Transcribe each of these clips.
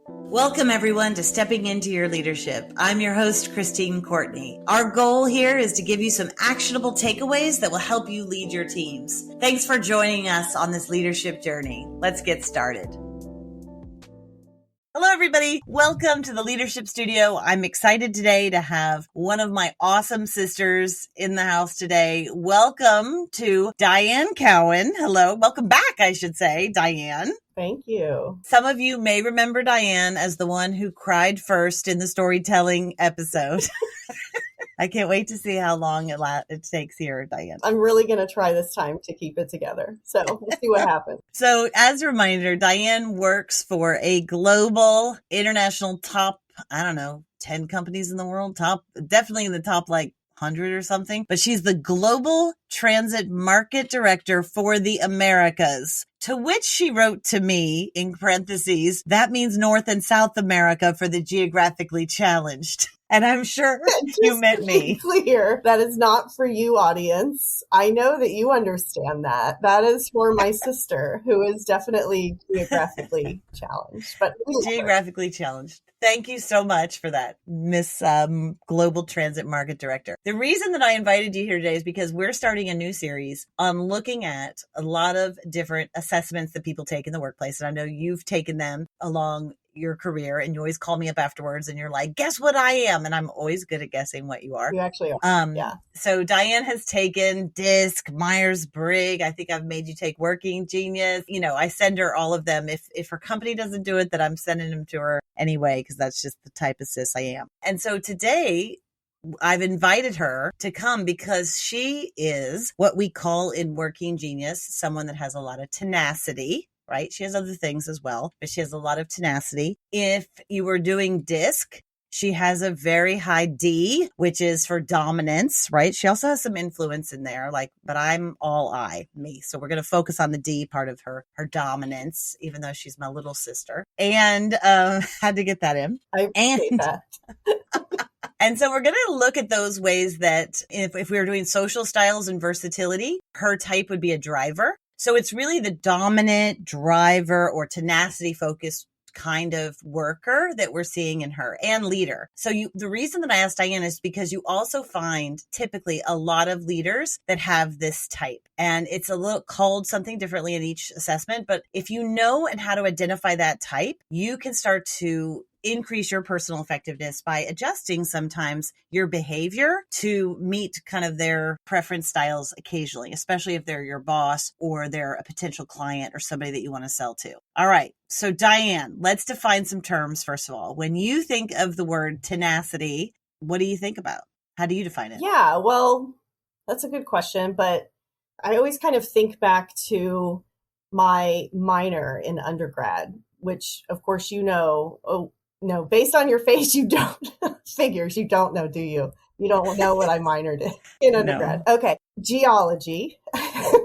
Welcome, everyone, to Stepping Into Your Leadership. I'm your host, Christine Courtney. Our goal here is to give you some actionable takeaways that will help you lead your teams. Thanks for joining us on this leadership journey. Let's get started. Hello, everybody. Welcome to the Leadership Studio. I'm excited today to have one of my awesome sisters in the house today. Welcome to Diane Cowin. Hello. Welcome back, I should say, Diane. Thank you. Some of you may remember Diane as the one who cried first in the storytelling episode. I can't wait to see how long it takes here, Diane. I'm really going to try this time to keep it together. So we'll see what happens. So as a reminder, Diane works for a global, international top, 10 companies in the world, definitely in the top 100 or something. But she's the Global Transit Market Director for the Americas, to which she wrote to me, in parentheses, that means North and South America for the geographically challenged. And I'm sure you meant me. Clear, that is not for you, audience. I know that you understand that. That is for my sister, who is definitely geographically challenged. But geographically challenged. Thank you so much for that, Miss Global Transit Market Director. The reason that I invited you here today is because we're starting a new series on looking at a lot of different assessments that people take in the workplace. And I know you've taken them along your career, and you always call me up afterwards and you're like, guess what I am? And I'm always good at guessing what you are. You actually are. Yeah. So Diane has taken DISC, Myers-Briggs. I think I've made you take Working Genius. I send her all of them. If her company doesn't do it, then I'm sending them to her anyway, because that's just the type of sis I am. And so today I've invited her to come because she is what we call in Working Genius, someone that has a lot of tenacity. Right? She has other things as well, but she has a lot of tenacity. If you were doing DISC, she has a very high D, which is for dominance, right? She also has some influence in there, but I'm all me. So we're going to focus on the D part of her dominance, even though she's my little sister. And had to get that in. I appreciate that. And so we're going to look at those ways that if we were doing social styles and versatility, her type would be a driver. So it's really the dominant driver or tenacity focused kind of worker that we're seeing in her, and leader. So the reason that I asked Diane is because you also find typically a lot of leaders that have this type, and it's a little called something differently in each assessment. But if you know and how to identify that type, you can start to increase your personal effectiveness by adjusting sometimes your behavior to meet kind of their preference styles occasionally, especially if they're your boss or they're a potential client or somebody that you want to sell to. All right. So Diane, let's define some terms. First of all, when you think of the word tenacity, what do you think about? How do you define it? Yeah, well, that's a good question, but I always kind of think back to my minor in undergrad, which of course, no, based on your face, you don't. Figures, you don't know, do you? You don't know what I minored in undergrad. No. Okay. Geology,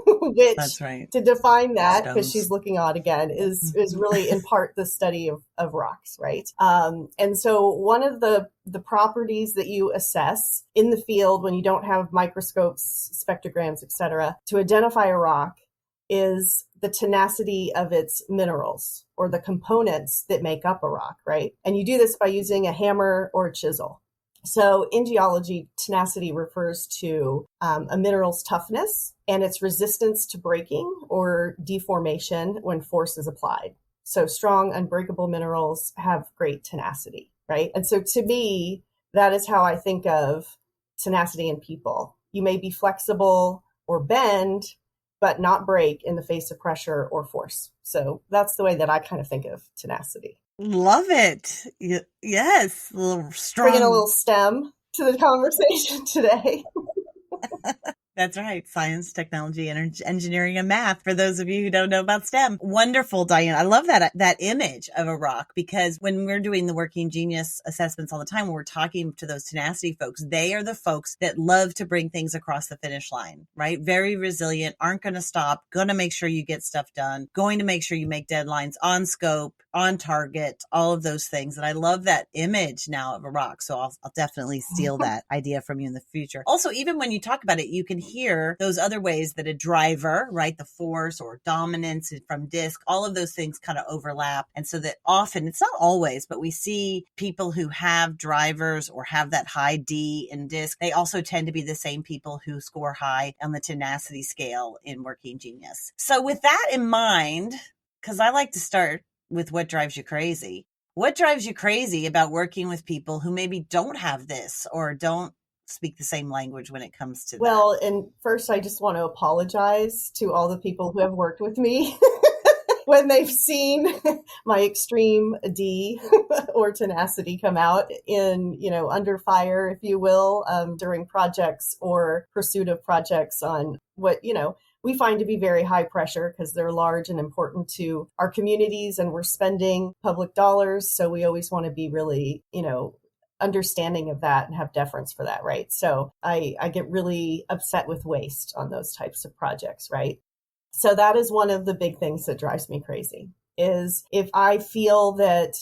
which, that's right. To define that, because she's looking odd again, is really in part the study of rocks, right? And so one of the properties that you assess in the field when you don't have microscopes, spectrograms, et cetera, to identify a rock is the tenacity of its minerals or the components that make up a rock, right? And you do this by using a hammer or a chisel. So in geology, tenacity refers to a mineral's toughness and its resistance to breaking or deformation when force is applied. So strong, unbreakable minerals have great tenacity, right? And so to me, that is how I think of tenacity in people. You may be flexible or bend, but not break in the face of pressure or force. So that's the way that I kind of think of tenacity. Love it. Yes. A little strong. Bringing a little STEM to the conversation today. That's right. Science, technology, engineering, and math. For those of you who don't know about STEM. Wonderful, Diane. I love that image of a rock, because when we're doing the Working Genius assessments all the time, when we're talking to those tenacity folks, they are the folks that love to bring things across the finish line, right? Very resilient, aren't going to stop, going to make sure you get stuff done, going to make sure you make deadlines on scope, on target, all of those things. And I love that image now of a rock. So I'll definitely steal that idea from you in the future. Also, even when you talk about it, you can hear those other ways that a driver, right, the force or dominance from disc, all of those things kind of overlap. And so that often, it's not always, but we see people who have drivers or have that high D in disc, they also tend to be the same people who score high on the tenacity scale in Working Genius. So with that in mind, because I like to start with what drives you crazy. What drives you crazy about working with people who maybe don't have this or don't speak the same language when it comes to that? Well, and first I just want to apologize to all the people who have worked with me when they've seen my extreme D or tenacity come out in, under fire, if you will, during projects or pursuit of projects on what, we find to be very high pressure because they're large and important to our communities and we're spending public dollars. So we always want to be really, understanding of that and have deference for that, right? So I get really upset with waste on those types of projects, right? So that is one of the big things that drives me crazy is if I feel that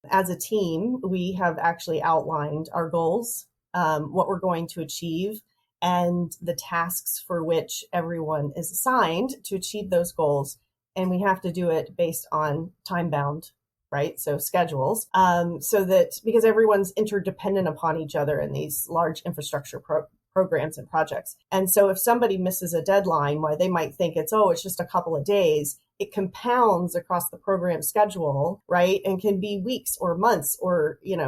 as a team, we have actually outlined our goals, what we're going to achieve, and the tasks for which everyone is assigned to achieve those goals. And we have to do it based on time bound, right? So schedules, so that because everyone's interdependent upon each other in these large infrastructure programs and projects. And so if somebody misses a deadline, why they might think it's just a couple of days, it compounds across the program schedule, right? And can be weeks or months or, in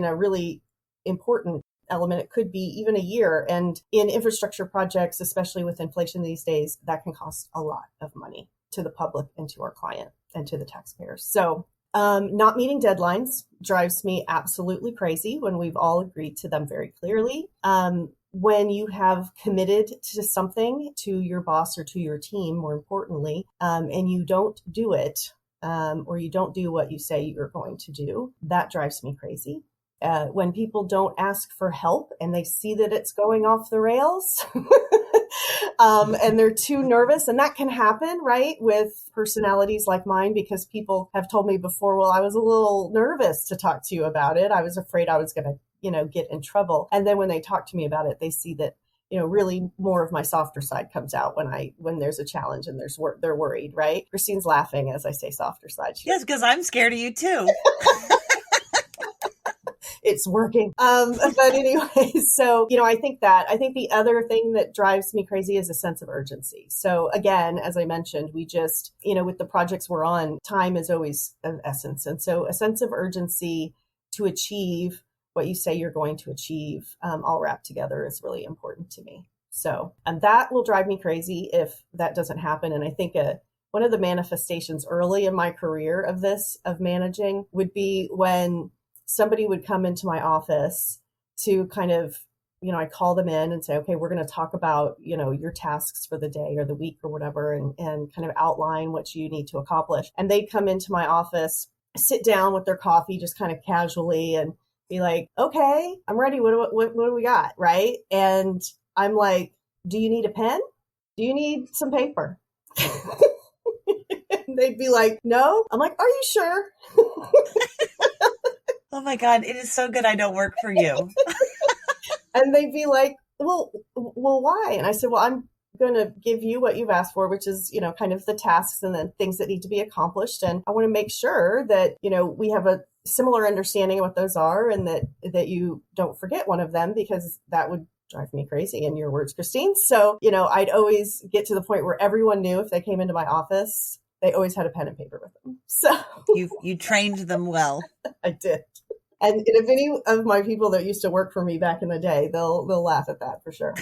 a really important element, it could be even a year. And in infrastructure projects, especially with inflation these days, that can cost a lot of money to the public and to our client and to the taxpayers. So not meeting deadlines drives me absolutely crazy when we've all agreed to them very clearly. When you have committed to something to your boss or to your team, more importantly, and you don't do it, or you don't do what you say you're going to do, that drives me crazy. When people don't ask for help and they see that it's going off the rails and they're too nervous, and that can happen, right, with personalities like mine, because people have told me before, well, I was a little nervous to talk to you about it. I was afraid I was going to, get in trouble. And then when they talk to me about it, they see that, really more of my softer side comes out when there's a challenge and they're worried, right? Christine's laughing as I say softer side. Yes, because I'm scared of you too. It's working. But anyway, so, I think the other thing that drives me crazy is a sense of urgency. So again, as I mentioned, we just, with the projects we're on, time is always of essence. And so a sense of urgency to achieve what you say you're going to achieve, all wrapped together is really important to me. So, and that will drive me crazy if that doesn't happen. And I think one of the manifestations early in my career of managing would be when somebody would come into my office to kind of, I call them in and say, okay, we're going to talk about, your tasks for the day or the week or whatever, and kind of outline what you need to accomplish. And they'd come into my office, sit down with their coffee, just kind of casually, and be like, okay, I'm ready. What do we got? Right. And I'm like, do you need a pen? Do you need some paper? They'd be like, no. I'm like, are you sure? Oh my God, it is so good I don't work for you. And they'd be like, well, why? And I said, well, I'm going to give you what you've asked for, which is, kind of the tasks and the things that need to be accomplished. And I want to make sure that, we have a similar understanding of what those are, and that you don't forget one of them, because that would drive me crazy, in your words, Christine. So, I'd always get to the point where everyone knew if they came into my office, they always had a pen and paper with them. So you trained them well. I did. And if any of my people that used to work for me back in the day, they'll laugh at that for sure.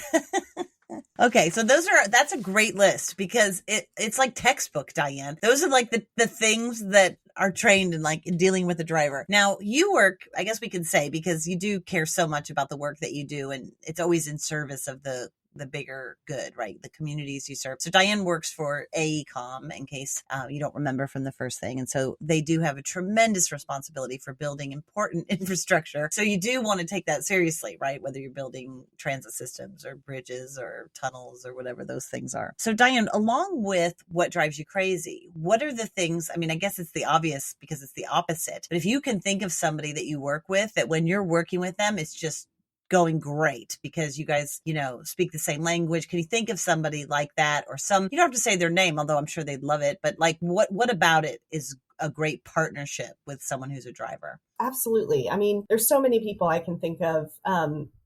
Okay, so that's a great list, because it's like textbook, Diane. Those are like the things that are trained in, like, in dealing with a driver. Now, you work, I guess we can say, because you do care so much about the work that you do, and it's always in service of the the bigger good, right? The communities you serve. So Diane works for AECOM, in case you don't remember from the first thing. And so they do have a tremendous responsibility for building important infrastructure. So you do want to take that seriously, right? Whether you're building transit systems or bridges or tunnels or whatever those things are. So Diane, along with what drives you crazy, what are the things, I mean, I guess it's the obvious because it's the opposite, but if you can think of somebody that you work with that when you're working with them, it's just going great because you guys, speak the same language. Can you think of somebody like that, or some, you don't have to say their name, although I'm sure they'd love it, but like what about it is a great partnership with someone who's a driver? Absolutely. I mean, there's so many people I can think of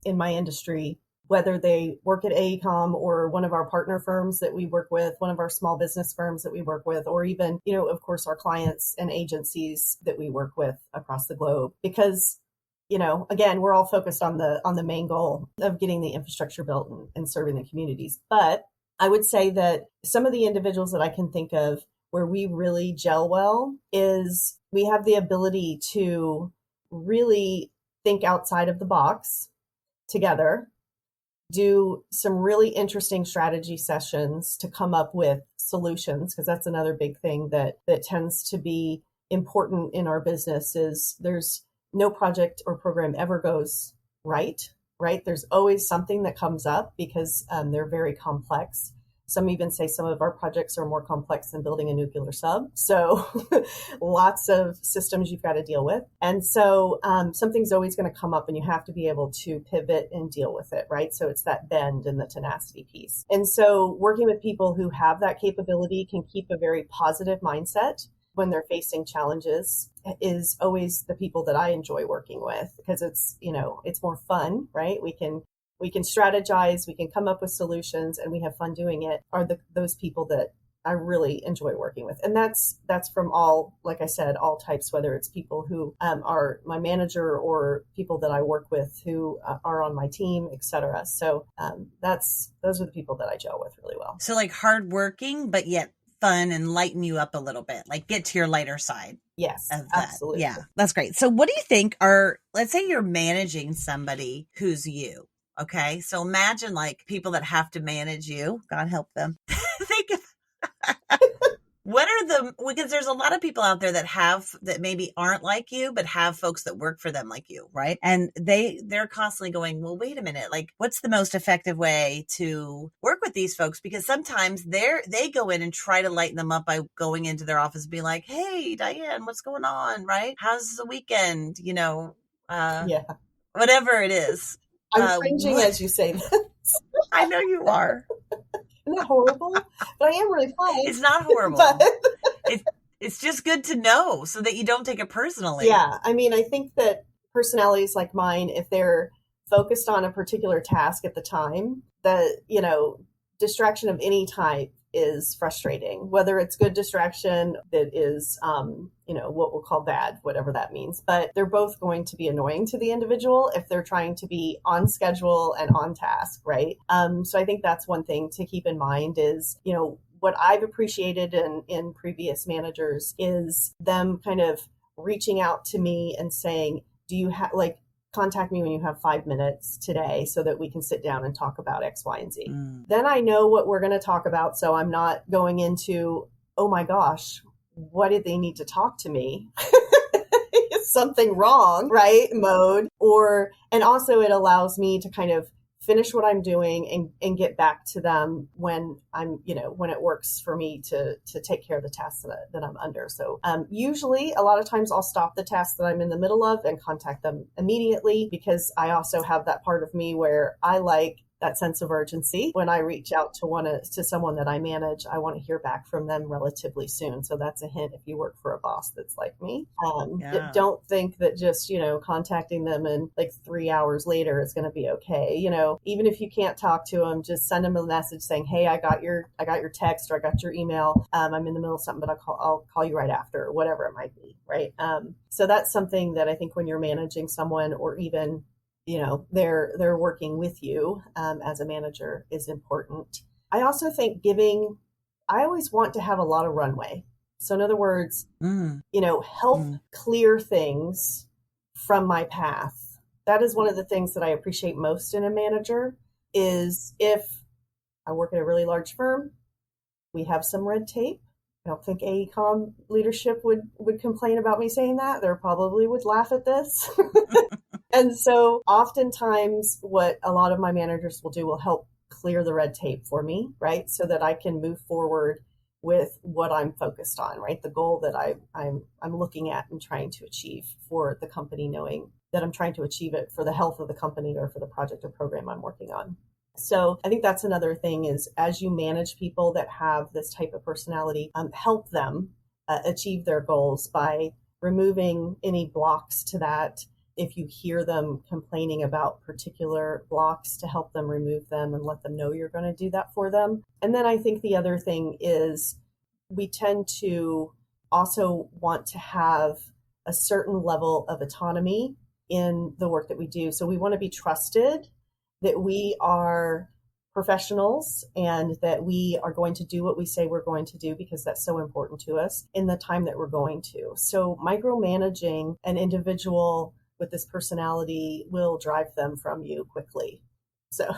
in my industry, whether they work at AECOM or one of our partner firms that we work with, one of our small business firms that we work with, or even, of course, our clients and agencies that we work with across the globe. Because again, we're all focused on the main goal of getting the infrastructure built and serving the communities. But I would say that some of the individuals that I can think of where we really gel well is we have the ability to really think outside of the box together, do some really interesting strategy sessions to come up with solutions, because that's another big thing that tends to be important in our business is there's no project or program ever goes right? There's always something that comes up because they're very complex. Some even say some of our projects are more complex than building a nuclear sub. So lots of systems you've got to deal with. And so something's always going to come up and you have to be able to pivot and deal with it, right? So it's that bend and the tenacity piece. And so working with people who have that capability can keep a very positive mindset when they're facing challenges is always the people that I enjoy working with, because it's more fun, right? We can strategize, we can come up with solutions, and we have fun doing it. Are those people that I really enjoy working with. And that's from all, like I said, all types, whether it's people who are my manager or people that I work with who are on my team, et cetera. So those are the people that I gel with really well. So like hardworking, but yet fun and lighten you up a little bit, like get to your lighter side. Yes, of that. Absolutely. Yeah, that's great. So what do you think let's say you're managing somebody who's you. Okay. So imagine like people that have to manage you, God help them. Think of because there's a lot of people out there that maybe aren't like you, but have folks that work for them like you, right? And they're constantly going, well, wait a minute, like what's the most effective way to work with these folks? Because sometimes they go in and try to lighten them up by going into their office and be like, hey, Diane, what's going on? Right? How's the weekend? Whatever it is. I'm cringing as you say this. I know you are. Isn't that horrible? But I am really fun. It's not horrible. It's just good to know so that you don't take it personally. Yeah. I mean, I think that personalities like mine, if they're focused on a particular task at the time, distraction of any type is frustrating, whether it's good distraction that is, what we'll call bad, whatever that means. But they're both going to be annoying to the individual if they're trying to be on schedule and on task, right? So I think that's one thing to keep in mind is, what I've appreciated in previous managers is them kind of reaching out to me and saying, do you have contact me when you have 5 minutes today so that we can sit down and talk about X, Y, and Z. Then I know what we're going to talk about. So I'm not going into, oh my gosh, what did they need to talk to me? Is something wrong, right? Mode. And also it allows me to kind of finish what I'm doing and get back to them when when it works for me to take care of the tasks that I'm under. So usually a lot of times I'll stop the tasks that I'm in the middle of and contact them immediately, because I also have that part of me where I like that sense of urgency. When I reach out to someone that I manage, I want to hear back from them relatively soon. So that's a hint if you work for a boss that's like me. Don't think that just, contacting them and 3 hours later is going to be okay. Even if you can't talk to them, just send them a message saying, hey, I got your text or I got your email. I'm in the middle of something, but I'll call you right after, or whatever it might be. Right. So that's something that I think when you're managing someone, or even they're working with you as a manager, is important. I also think I always want to have a lot of runway. So in other words, help clear things from my path. That is one of the things that I appreciate most in a manager is if I work at a really large firm, we have some red tape. I don't think AECOM leadership would complain about me saying that. They probably would laugh at this. And so oftentimes what a lot of my managers will do will help clear the red tape for me, right? So that I can move forward with what I'm focused on, right? The goal that I'm looking at and trying to achieve for the company, knowing that I'm trying to achieve it for the health of the company or for the project or program I'm working on. So I think that's another thing is as you manage people that have this type of personality, help them achieve their goals by removing any blocks to that. If you hear them complaining about particular blocks, to help them remove them and let them know you're going to do that for them. And then I think the other thing is we tend to also want to have a certain level of autonomy in the work that we do. So we want to be trusted that we are professionals and that we are going to do what we say we're going to do because that's so important to us in the time that we're going to. So micromanaging an individual with this personality will drive them from you quickly. So,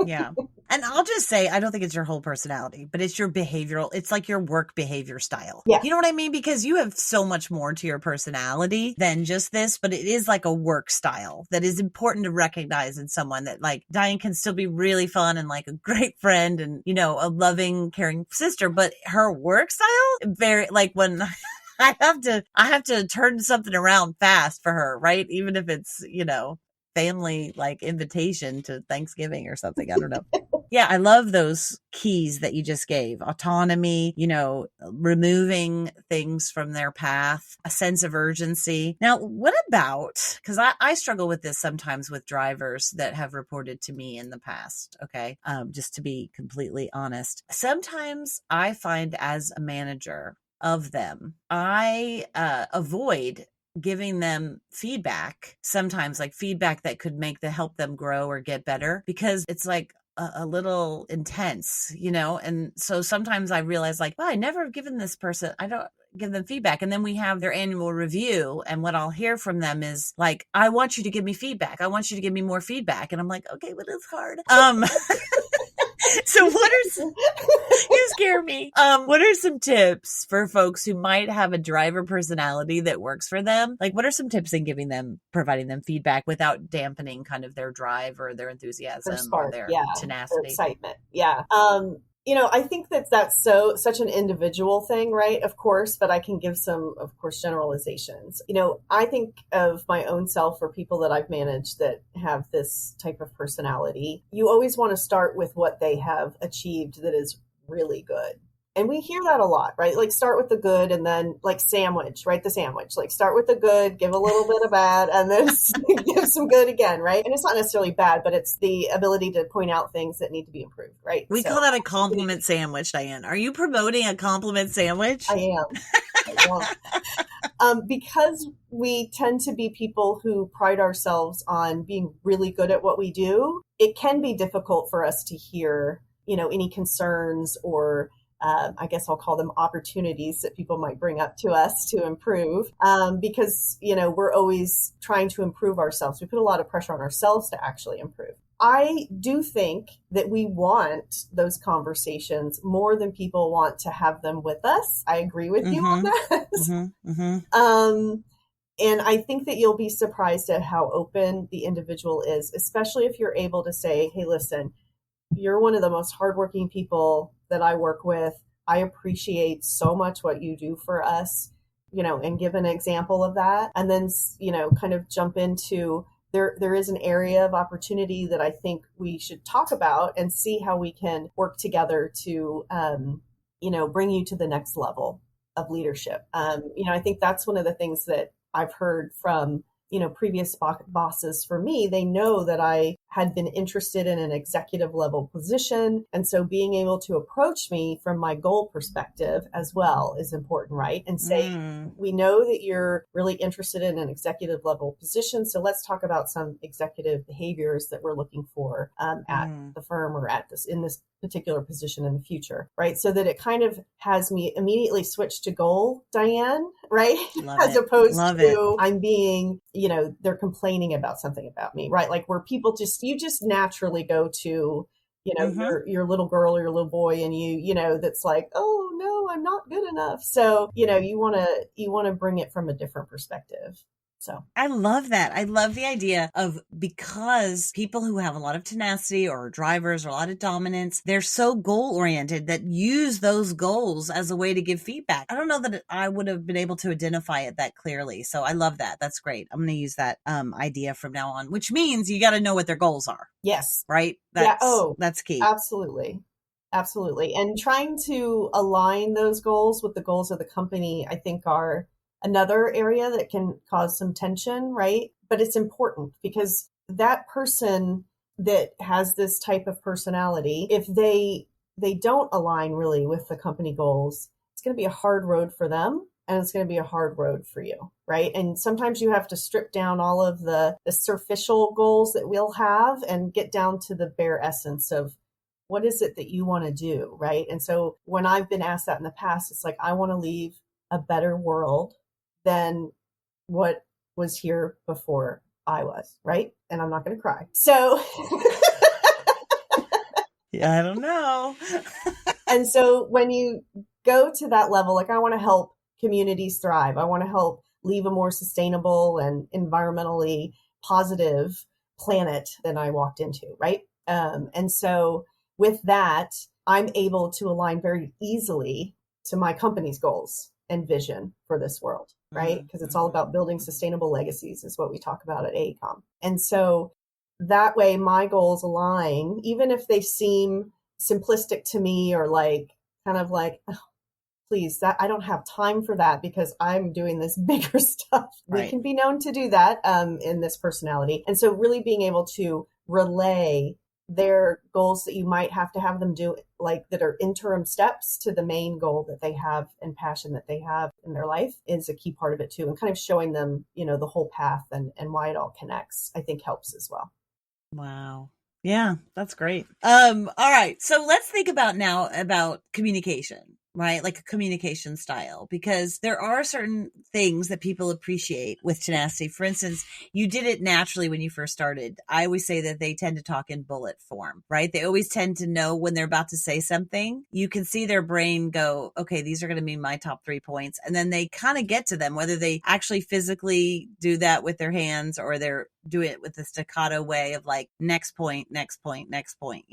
yeah. And I'll just say, I don't think it's your whole personality, but it's your behavioral, it's like your work behavior style. Yeah. You know what I mean? Because you have so much more to your personality than just this, but it is like a work style that is important to recognize in someone that like Diane can still be really fun and like a great friend and, you know, a loving, caring sister, but her work style, very like when I have to turn something around fast for her, right? Even if it's, you know, family like invitation to Thanksgiving or something. I don't know. Yeah, I love those keys that you just gave. Autonomy, you know, removing things from their path, a sense of urgency. Now, what about, because I struggle with this sometimes with drivers that have reported to me in the past, okay? Just to be completely honest. Sometimes I find as a manager of them, I avoid giving them feedback, sometimes like feedback that could help them grow or get better, because it's like a little intense, you know? And so sometimes I realize like, well, I never have given this person, I don't give them feedback. And then we have their annual review. And what I'll hear from them is like, I want you to give me feedback. I want you to give me more feedback. And I'm like, okay, but it's hard. So you scare me. What are some tips for folks who might have a driver personality that works for them? Like, what are some tips in providing them feedback without dampening kind of their drive or their enthusiasm or their tenacity? Their excitement. Yeah. You know, I think that's such an individual thing, right? Of course, but I can give some, of course, generalizations. You know, I think of my own self or people that I've managed that have this type of personality. You always want to start with what they have achieved that is really good. And we hear that a lot, right? Like start with the good and then like sandwich, right? The sandwich, like start with the good, give a little bit of bad and then give some good again, right? And it's not necessarily bad, but it's the ability to point out things that need to be improved, right? We call that a compliment sandwich, Diane. Are you promoting a compliment sandwich? I am. Because we tend to be people who pride ourselves on being really good at what we do, it can be difficult for us to hear, you know, any concerns or I guess I'll call them opportunities that people might bring up to us to improve because, you know, we're always trying to improve ourselves. We put a lot of pressure on ourselves to actually improve. I do think that we want those conversations more than people want to have them with us. I agree with you on that. And I think that you'll be surprised at how open the individual is, especially if you're able to say, hey, listen, you're one of the most hardworking people that I work with. I appreciate so much what you do for us, you know, and give an example of that. And then, you know, kind of jump into there is an area of opportunity that I think we should talk about and see how we can work together to, you know, bring you to the next level of leadership. You know, I think that's one of the things that I've heard from, you know, previous bosses for me. They know that I had been interested in an executive level position. And so being able to approach me from my goal perspective as well is important, right? And say, we know that you're really interested in an executive level position. So let's talk about some executive behaviors that we're looking for at the firm or in this particular position in the future, right? So that it kind of has me immediately switch to goal, Diane, right? As opposed to I'm being, you know, they're complaining about something about me, right? Like where people just you just naturally go to, Mm-hmm. your little girl or your little boy, and that's like, oh no, I'm not good enough. So, you want to bring it from a different perspective. So I love that. I love the idea of, because people who have a lot of tenacity or drivers or a lot of dominance, they're so goal oriented that use those goals as a way to give feedback. I don't know that I would have been able to identify it that clearly. So I love that. That's great. I'm going to use that idea from now on, which means you got to know what their goals are. yes. Right? Yeah. Oh, That's key. absolutely. Absolutely. And trying to align those goals with the goals of the company, I think, are another area that can cause some tension, right? But it's important because that person that has this type of personality, if they don't align really with the company goals, it's going to be a hard road for them, and it's going to be a hard road for you, right? And sometimes you have to strip down all of the superficial goals that we'll have and get down to the bare essence of what is it that you want to do, right? And so when I've been asked that in the past, it's like, I want to leave a better world than what was here before I was, right? And I'm not going to cry. So Yeah, I don't know. and so when you go to that level, like, I want to help communities thrive. I want to help leave a more sustainable and environmentally positive planet than I walked into, right? And so with that, I'm able to align very easily to my company's goals and vision for this world, right? Because it's all about building sustainable legacies, is what we talk about at AECOM. And so that way my goals align, even if they seem simplistic to me, or like, kind of like, oh, please, that I don't have time for that because I'm doing this bigger stuff. Right. We can be known to do that in this personality. And so really being able to relay their goals that you might have to have them do, like, that are interim steps to the main goal that they have and passion that they have in their life, is a key part of it too. And kind of showing them, the whole path and why it all connects, I think, helps as well. Wow. Yeah, that's great. All right. So let's think about communication, right? Like a communication style, because there are certain things that people appreciate with tenacity. For instance, you did it naturally when you first started. I always say that they tend to talk in bullet form, right? They always tend to know when they're about to say something. You can see their brain go, okay, these are going to be my top 3 points. And then they kind of get to them, whether they actually physically do that with their hands or they're do it with a staccato way of like, next point, next point, next point,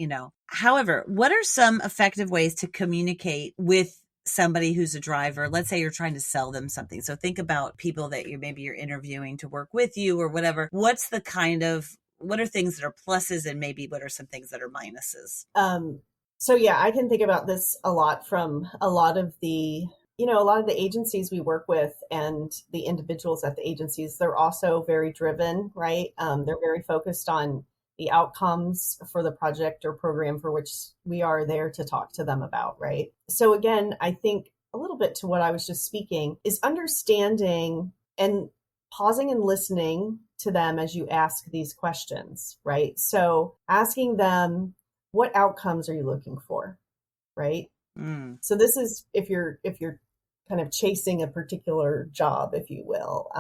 However, what are some effective ways to communicate with somebody who's a driver? Let's say you're trying to sell them something. So think about people that you're interviewing to work with you or whatever. What are things that are pluses, and maybe what are some things that are minuses? So yeah, I can think about this a lot from a lot of the agencies we work with, and the individuals at the agencies. They're also very driven, right? They're very focused on the outcomes for the project or program for which we are there to talk to them about, right? So again, I think a little bit to what I was just speaking is understanding and pausing and listening to them as you ask these questions, right? So asking them, what outcomes are you looking for, right? So this is if you're kind of chasing a particular job, if you will,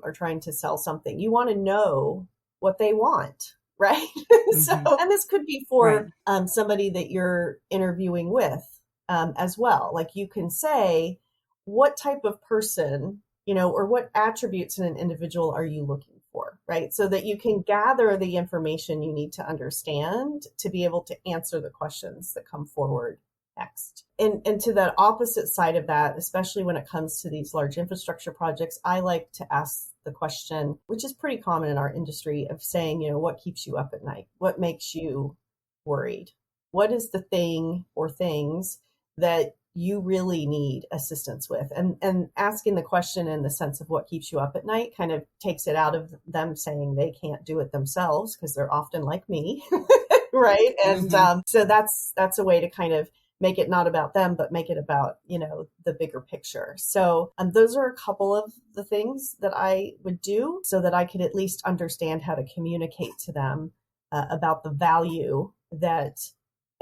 or trying to sell something, you want to know what they want, right? So, and this could be for somebody that you're interviewing with as well. Like, you can say, what type of person, or what attributes in an individual are you looking for, right? So that you can gather the information you need to understand to be able to answer the questions that come forward next. And to the opposite side of that, especially when it comes to these large infrastructure projects, I like to ask the question, which is pretty common in our industry, of saying, what keeps you up at night? What makes you worried? What is the thing or things that you really need assistance with? And asking the question in the sense of what keeps you up at night kind of takes it out of them saying they can't do it themselves, because they're often like me, right? And so that's a way to kind of make it not about them, but make it about, the bigger picture. So those are a couple of the things that I would do so that I could at least understand how to communicate to them about the value that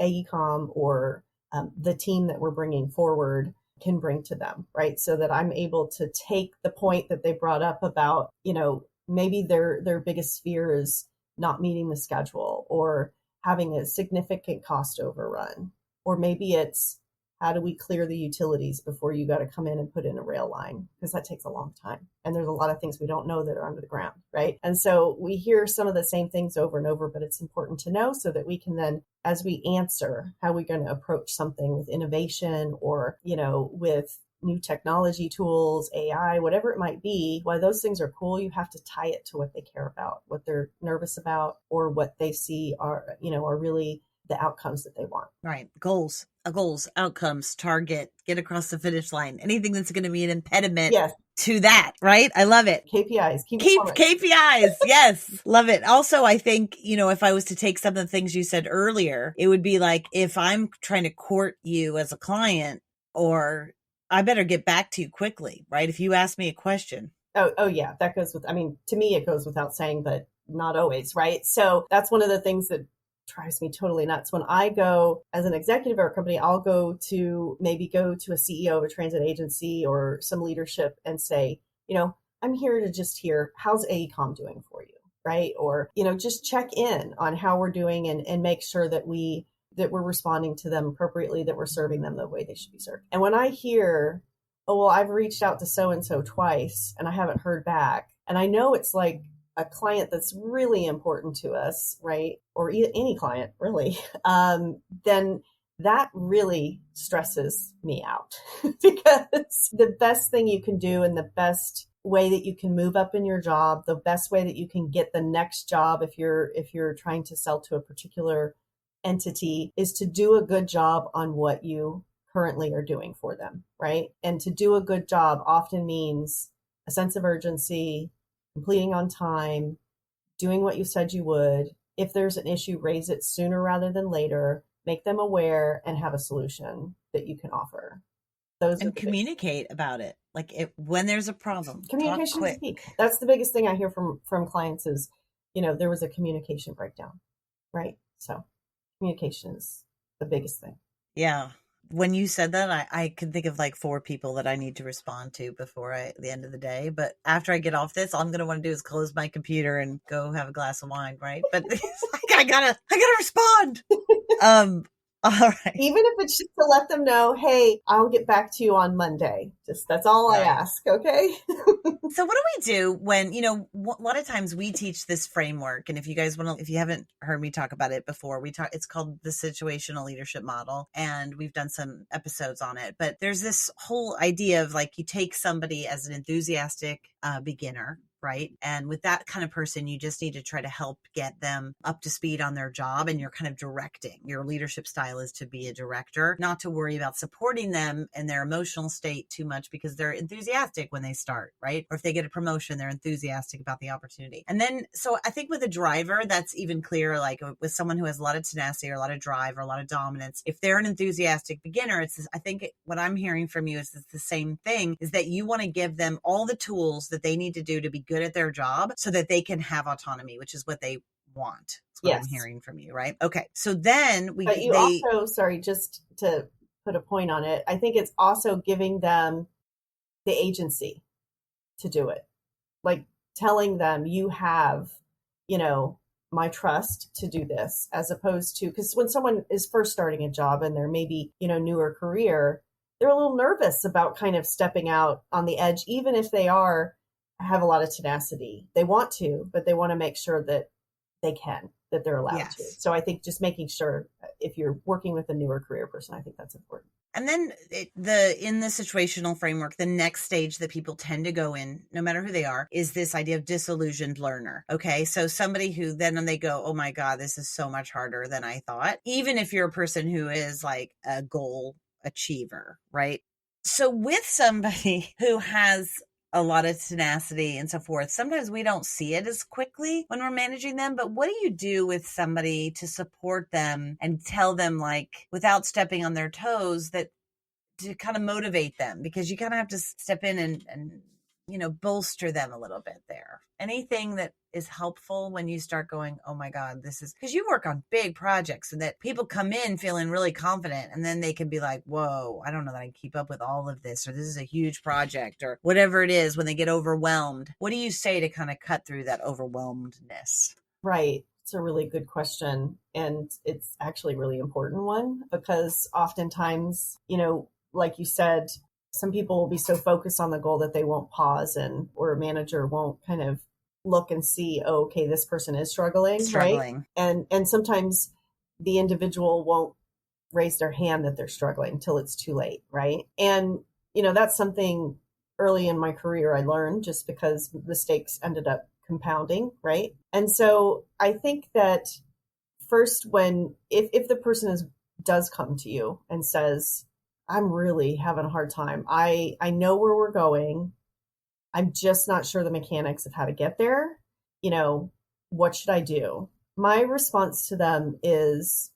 AECOM or the team that we're bringing forward can bring to them, right? So that I'm able to take the point that they brought up about, maybe their biggest fear is, not meeting the schedule or having a significant cost overrun. Or maybe it's, how do we clear the utilities before you got to come in and put in a rail line? Because that takes a long time. And there's a lot of things we don't know that are under the ground, right? And so we hear some of the same things over and over, but it's important to know so that we can then, as we answer how we're going to approach something with innovation or, with new technology tools, AI, whatever it might be, while those things are cool, you have to tie it to what they care about, what they're nervous about, or what they see are really the outcomes that they want. Right. Goals, outcomes, target, get across the finish line, anything that's going to be an impediment to that. Right. I love it. KPIs, keep KPIs. Yes. Love it. Also, I think, if I was to take some of the things you said earlier, it would be like, if I'm trying to court you as a client, or I better get back to you quickly. Right. If you ask me a question. Oh yeah. That goes with, to me, it goes without saying, but not always. Right. So that's one of the things that drives me totally nuts. When I go as an executive at a company, I'll go to a CEO of a transit agency or some leadership and say, I'm here to just hear, how's AECOM doing for you? Right. Or, just check in on how we're doing and make sure that we're responding to them appropriately, that we're serving them the way they should be served. And when I hear, oh, well, I've reached out to so-and-so twice and I haven't heard back. And I know it's like a client that's really important to us, right? Or any client really, then that really stresses me out because the best thing you can do and the best way that you can move up in your job, the best way that you can get the next job if you're trying to sell to a particular entity is to do a good job on what you currently are doing for them, right? And to do a good job often means a sense of urgency, completing on time, doing what you said you would. If there's an issue, raise it sooner rather than later, make them aware, and have a solution that you can offer. And communicate about it. Like when there's a problem, communication is key. That's the biggest thing I hear from clients is, there was a communication breakdown, right? So communication is the biggest thing. Yeah. When you said that, I can think of like 4 people that I need to respond to before the end of the day. But after I get off this, all I'm going to want to do is close my computer and go have a glass of wine. Right. But it's like, I gotta respond. All right. Even if it's just to let them know, hey, I'll get back to you on Monday. That's all I ask. Okay. So what do we do when, a lot of times we teach this framework. And if you guys if you haven't heard me talk about it before, it's called the situational leadership model. And we've done some episodes on it, but there's this whole idea of like, you take somebody as an enthusiastic beginner, right? And with that kind of person, you just need to try to help get them up to speed on their job. And you're kind of directing. Your leadership style is to be a director, not to worry about supporting them in their emotional state too much because they're enthusiastic when they start, right? Or if they get a promotion, they're enthusiastic about the opportunity. And then, so I think with a driver, that's even clearer, like with someone who has a lot of tenacity or a lot of drive or a lot of dominance, if they're an enthusiastic beginner, I think what I'm hearing from you is it's the same thing, is that you want to give them all the tools that they need to do to be good at their job so that they can have autonomy, which is what they want. That's what I'm hearing from you, right? Okay. So then also, sorry, just to put a point on it, I think it's also giving them the agency to do it. Like telling them you have, my trust to do this, as opposed to, because when someone is first starting a job and they're maybe, newer career, they're a little nervous about kind of stepping out on the edge, even if they have a lot of tenacity. They want to, but they want to make sure that they can, that they're allowed to. So I think just making sure if you're working with a newer career person, I think that's important. And then in the situational framework, the next stage that people tend to go in, no matter who they are, is this idea of disillusioned learner. Okay. So somebody who then they go, oh my God, this is so much harder than I thought. Even if you're a person who is like a goal achiever, right? So with somebody who has a lot of tenacity and so forth, sometimes we don't see it as quickly when we're managing them. But what do you do with somebody to support them and tell them, like, without stepping on their toes, that to kind of motivate them? Because you kind of have to step in and bolster them a little bit there. Anything that is helpful when you start going, oh my God, this is, because you work on big projects and that people come in feeling really confident and then they can be like, whoa, I don't know that I can keep up with all of this, or this is a huge project, or whatever it is when they get overwhelmed. What do you say to kind of cut through that overwhelmedness? Right. It's a really good question. And it's actually a really important one because oftentimes, like you said, some people will be so focused on the goal that they won't pause or a manager won't kind of look and see, oh, okay, this person is struggling, right? And sometimes the individual won't raise their hand that they're struggling until it's too late, right? And, that's something early in my career I learned just because mistakes ended up compounding, right? And so I think that first if the person does come to you and says, I'm really having a hard time. I know where we're going. I'm just not sure the mechanics of how to get there. What should I do? My response to them is,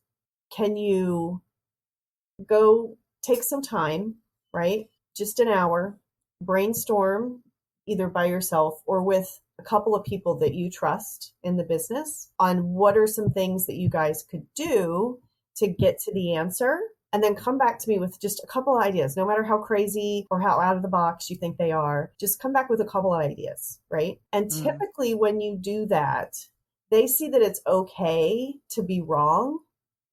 can you go take some time, right? Just an hour, brainstorm either by yourself or with a couple of people that you trust in the business on what are some things that you guys could do to get to the answer. And then come back to me with just a couple of ideas, no matter how crazy or how out of the box you think they are, just come back with a couple of ideas, right? And typically when you do that, they see that it's okay to be wrong.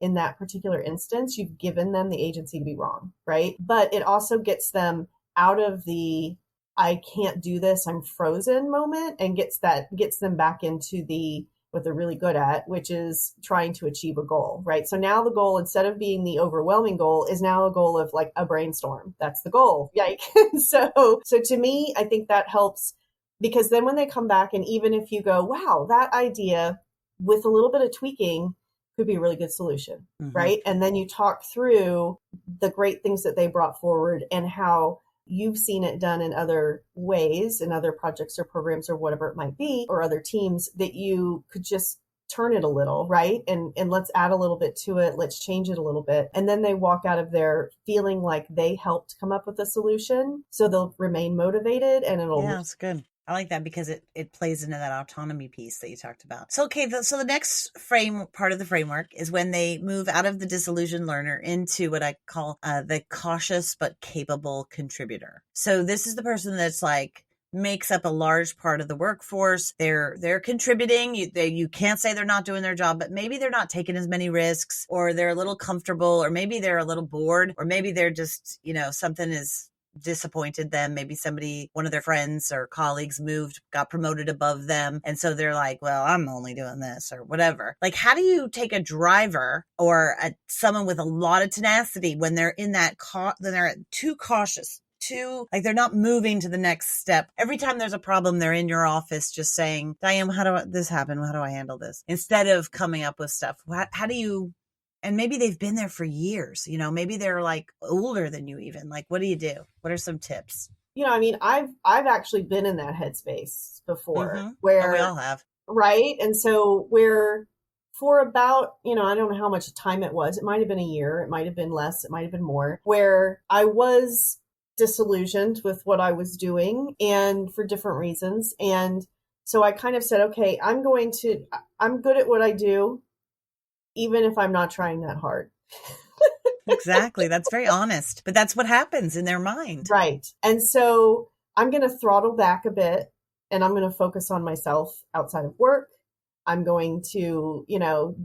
In that particular instance, you've given them the agency to be wrong, right? But it also gets them out of the I can't do this, I'm frozen moment, and gets them back into what they're really good at, which is trying to achieve a goal, right? So now the goal, instead of being the overwhelming goal, is now a goal of like a brainstorm. That's the goal. Yike. So to me, I think that helps because then when they come back, and even if you go, wow, that idea with a little bit of tweaking could be a really good solution, right? And then you talk through the great things that they brought forward and how you've seen it done in other ways, in other projects or programs or whatever it might be, or other teams that you could just turn it a little, right? And let's add a little bit to it. Let's change it a little bit. And then they walk out of there feeling like they helped come up with a solution. So they'll remain motivated and it'll. Yeah, that's good. I like that because it plays into that autonomy piece that you talked about. So, okay, so the next part of the framework is when they move out of the disillusioned learner into what I call the cautious but capable contributor. So this is the person that's like makes up a large part of the workforce. They're contributing. You can't say they're not doing their job, but maybe they're not taking as many risks, or they're a little comfortable, or maybe they're a little bored, or maybe they're just, something is disappointed them. Maybe one of their friends or colleagues got promoted above them. And so they're like, well, I'm only doing this or whatever. Like, how do you take a driver or someone with a lot of tenacity when they're in that, then they're too cautious, like they're not moving to the next step. Every time there's a problem, they're in your office just saying, Diane, how do this happen? How do I handle this? Instead of coming up with stuff. How do you, and maybe they've been there for years, maybe they're like older than you even. Like, what do you do? What are some tips? I've actually been in that headspace before where we all have. Right. And so where for about, I don't know how much time it was. It might've been a year. It might've been less. It might've been more, where I was disillusioned with what I was doing and for different reasons. And so I kind of said, okay, I'm good at what I do, even if I'm not trying that hard. Exactly. That's very honest, but that's what happens in their mind. Right. And so I'm going to throttle back a bit and I'm going to focus on myself outside of work. I'm going to,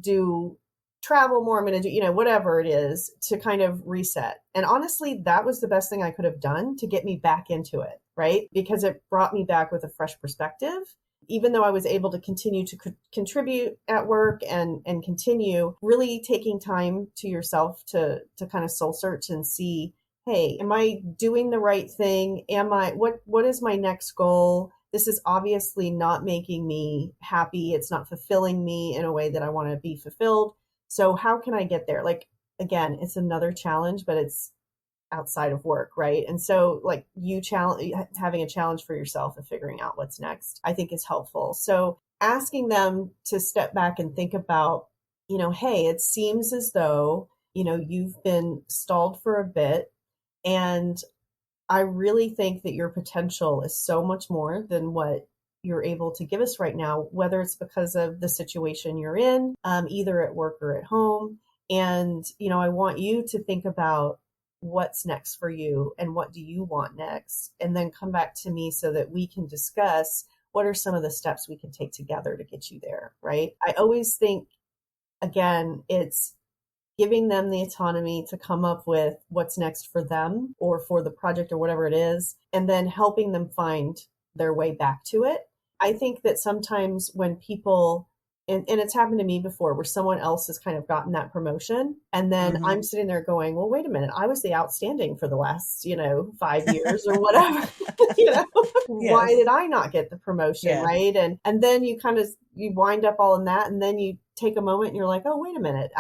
do travel more. I'm going to do, whatever it is to kind of reset. And honestly, that was the best thing I could have done to get me back into it. Right. Because it brought me back with a fresh perspective. Even though I was able to continue to contribute at work and continue really taking time to yourself to kind of soul search and see, hey, am I doing the right thing? What is my next goal? This is obviously not making me happy. It's not fulfilling me in a way that I want to be fulfilled. So how can I get there? Like, again, it's another challenge, but it's outside of work, right? And so like having a challenge for yourself and figuring out what's next, I think is helpful. So asking them to step back and think about, hey, it seems as though, you've been stalled for a bit. And I really think that your potential is so much more than what you're able to give us right now, whether it's because of the situation you're in, either at work or at home. And, I want you to think about what's next for you and what do you want next, and then come back to me so that we can discuss what are some of the steps we can take together to get you there, right? I always think, again, it's giving them the autonomy to come up with what's next for them or for the project or whatever it is, and then helping them find their way back to it. I think that sometimes when people, and it's happened to me before, where someone else has kind of gotten that promotion, and then I'm sitting there going, well, wait a minute, I was the outstanding for the last, 5 years or whatever. Yes. Why did I not get the promotion, right? And then you wind up all in that, and then you take a moment and you're like, oh, wait a minute,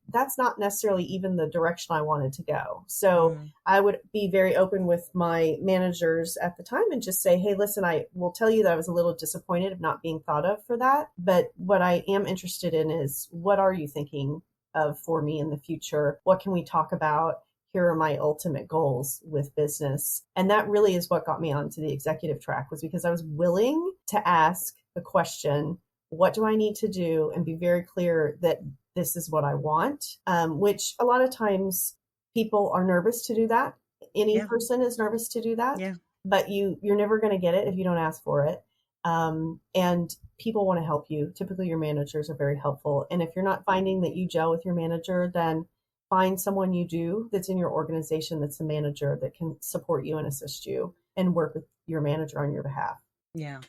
that's not necessarily even the direction I wanted to go. So I would be very open with my managers at the time and just say, hey, listen, I will tell you that I was a little disappointed of not being thought of for that. But what I am interested in is, what are you thinking of for me in the future? What can we talk about? Here are my ultimate goals with business. And that really is what got me onto the executive track, was because I was willing to ask the question, what do I need to do? And be very clear that this is what I want, which a lot of times people are nervous to do that. Any person is nervous to do that, but you're never going to get it if you don't ask for it. And people want to help you. Typically your managers are very helpful. And if you're not finding that you gel with your manager, then find someone you do that's in your organization that's a manager that can support you and assist you and work with your manager on your behalf. Yeah.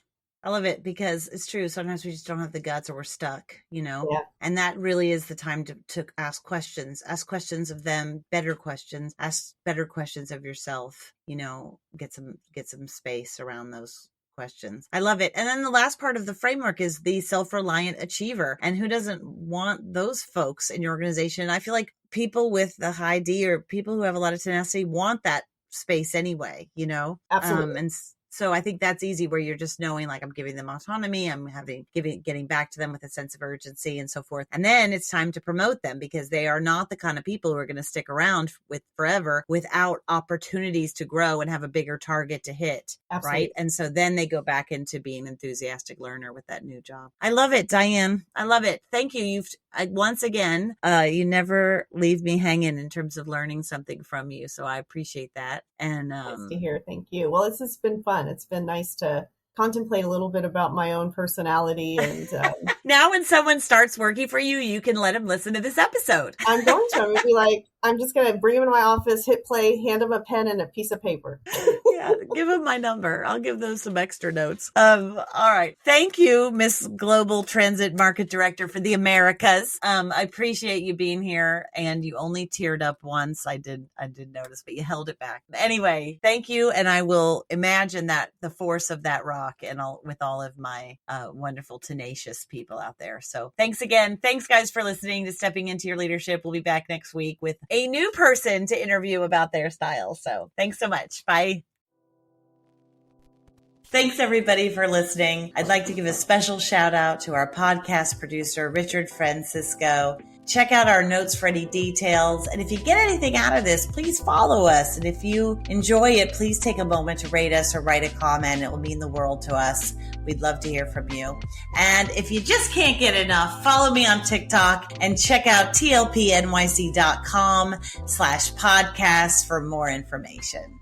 I love it, because it's true. Sometimes we just don't have the guts, or we're stuck, and that really is the time to ask questions of them, better questions, ask better questions of yourself, get some space around those questions. I love it. And then the last part of the framework is the self-reliant achiever. And who doesn't want those folks in your organization? I feel like people with the high D, or people who have a lot of tenacity, want that space anyway, Absolutely. And so I think that's easy, where you're just knowing, like, I'm giving them autonomy, I'm getting back to them with a sense of urgency and so forth. And then it's time to promote them, because they are not the kind of people who are going to stick around with forever without opportunities to grow and have a bigger target to hit. Absolutely. Right. And so then they go back into being an enthusiastic learner with that new job. I love it, Diane. I love it. Thank you. Once again, you never leave me hanging in terms of learning something from you. So I appreciate that. And nice to hear. Thank you. Well, this has been fun. It's been nice to contemplate a little bit about my own personality. And now when someone starts working for you, you can let them listen to this episode. I'm going to. I'm going to be like, I'm just going to bring him into my office, hit play, hand him a pen and a piece of paper. Yeah, give him my number. I'll give those some extra notes. All right. Thank you, Miss Global Transit Market Director for the Americas. I appreciate you being here, and you only teared up once. I did notice, but you held it back. Anyway, thank you. And I will imagine that the force of that rock with all of my wonderful tenacious people out there. So thanks again. Thanks guys for listening to Stepping Into Your Leadership. We'll be back next week with a new person to interview about their style. So thanks so much. Bye. Thanks everybody for listening. I'd like to give a special shout out to our podcast producer, Richard Francisco. Check out our notes for any details. And if you get anything out of this, please follow us. And if you enjoy it, please take a moment to rate us or write a comment. It will mean the world to us. We'd love to hear from you. And if you just can't get enough, follow me on TikTok and check out tlpnyc.com/podcast for more information.